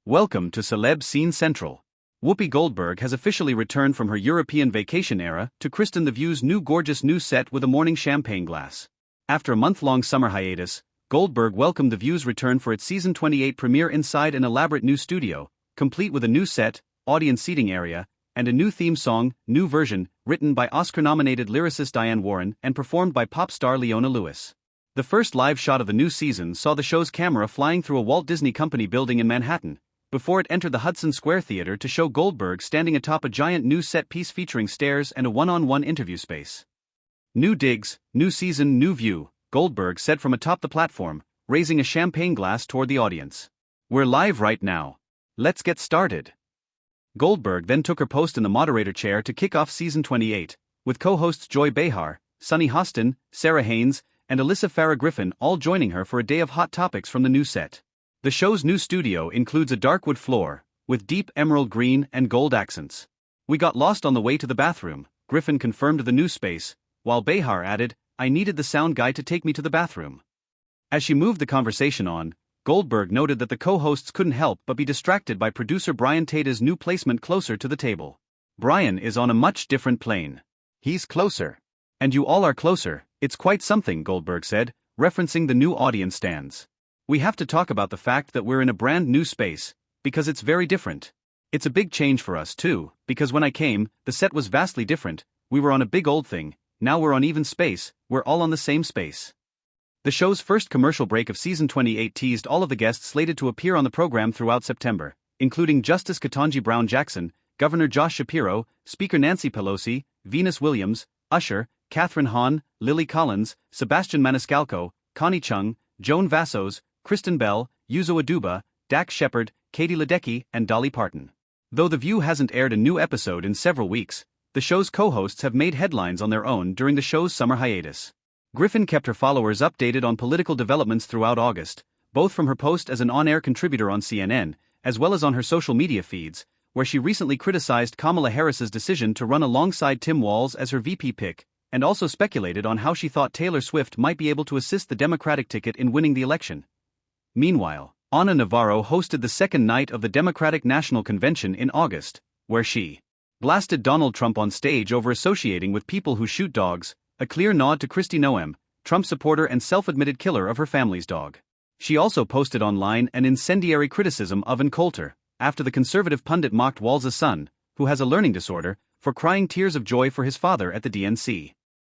Welcome to Celeb Scene Central. Whoopi Goldberg has officially returned from her European vacation era to christen The View's gorgeous new set with a morning champagne glass. After a month-long summer hiatus, Goldberg welcomed The View's return for its season 28 premiere inside an elaborate new studio, complete with a new set, audience seating area, and a new theme song, new version, written by Oscar-nominated lyricist Diane Warren and performed by pop star Leona Lewis. The first live shot of the new season saw the show's camera flying through a Walt Disney Company building in Manhattan, before it entered the Hudson Square Theater to show Goldberg standing atop a giant new set piece featuring stairs and a one-on-one interview space. New digs, new season, new view, Goldberg said from atop the platform, raising a champagne glass toward the audience. We're live right now. Let's get started. Goldberg then took her post in the moderator chair to kick off season 28, with co-hosts Joy Behar, Sunny Hostin, Sarah Haynes, and Alyssa Farah Griffin all joining her for a day of hot topics from the new set. The show's new studio includes a dark wood floor, with deep emerald green and gold accents. We got lost on the way to the bathroom, Griffin confirmed the new space, while Behar added, I needed the sound guy to take me to the bathroom. As she moved the conversation on, Goldberg noted that the co-hosts couldn't help but be distracted by producer Brian Tata's new placement closer to the table. Brian is on a much different plane. He's closer. And you all are closer, it's quite something, Goldberg said, referencing the new audience stands. We have to talk about the fact that we're in a brand new space, because it's very different. It's a big change for us too, because when I came, the set was vastly different, we were on a big old thing, now we're on even space, we're all on the same space. The show's first commercial break of season 28 teased all of the guests slated to appear on the program throughout September, including Justice Ketanji Brown Jackson, Governor Josh Shapiro, Speaker Nancy Pelosi, Venus Williams, Usher, Catherine Hahn, Lily Collins, Sebastian Maniscalco, Connie Chung, Joan Vassos, Kristen Bell, Yuzo Aduba, Dax Shepard, Katie Ledecky, and Dolly Parton. Though The View hasn't aired a new episode in several weeks, the show's co-hosts have made headlines on their own during the show's summer hiatus. Griffin kept her followers updated on political developments throughout August, both from her post as an on-air contributor on CNN, as well as on her social media feeds, where she recently criticized Kamala Harris's decision to run alongside Tim Walz as her VP pick, and also speculated on how she thought Taylor Swift might be able to assist the Democratic ticket in winning the election. Meanwhile, Ana Navarro hosted the second night of the Democratic National Convention in August, where she blasted Donald Trump on stage over associating with people who shoot dogs, a clear nod to Kristi Noem, Trump supporter and self-admitted killer of her family's dog. She also posted online an incendiary criticism of Ann Coulter, after the conservative pundit mocked Walz's son, who has a learning disorder, for crying tears of joy for his father at the DNC.